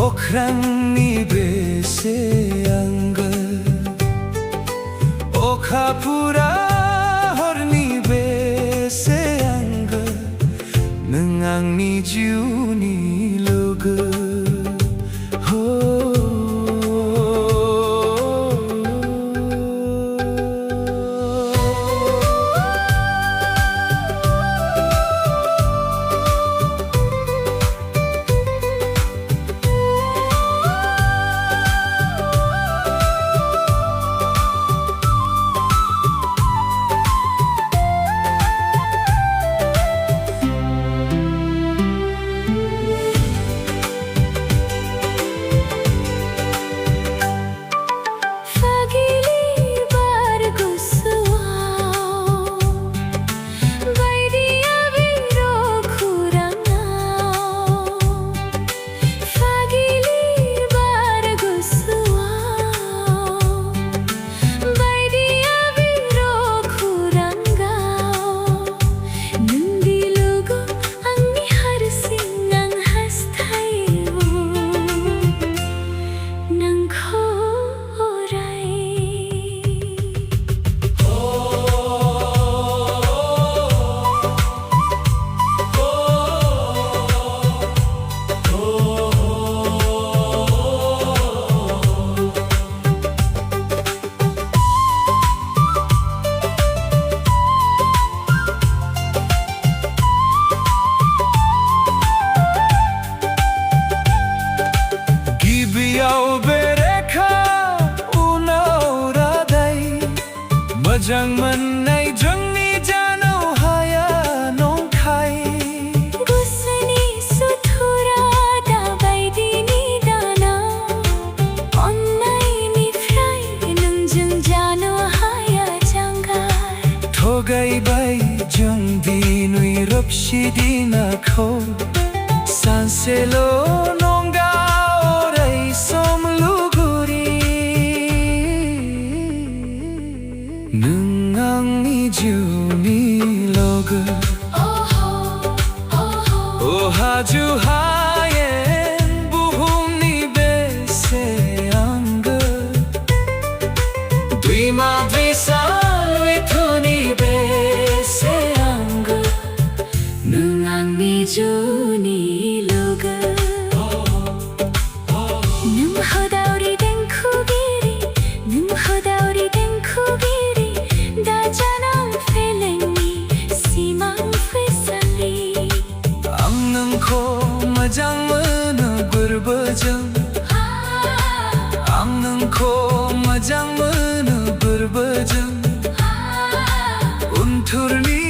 okrangni bese anggal okhapura horni bese anggal nangangni juni loga Majang manay jangni jano haya nong khai Gusani suthura da baidini dana Onnai ni frai nung jung jano haya jangar Thogai bai jang di nui rapshi di na kho Sanselo nonga orai som luguri Nangangni juni loga O haju hayen buhumni bese anga Dui madri salwi thuni bese anga Nangangni juni loga Nung hodauri den khugiri Nung hodauri den khugiri Da janam felengi simang fesali Ang nang ko majang mana berbajang Ang nang ko majang mana berbajang Unturni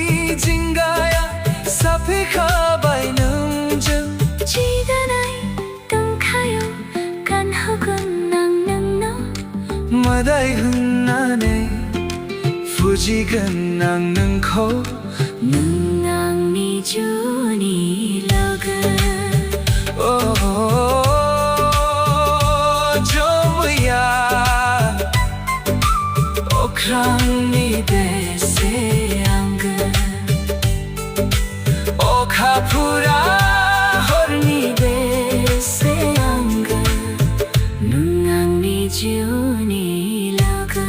jinggaya sapi khabai nang jang Jiganai tong kayo kan hogun nang nang no Madai hunane Fuji gan nang nang ko Nangangni juni loga Oh Jomya Okrangni bese anga Okhapura horni bese anga Nangangni juni loga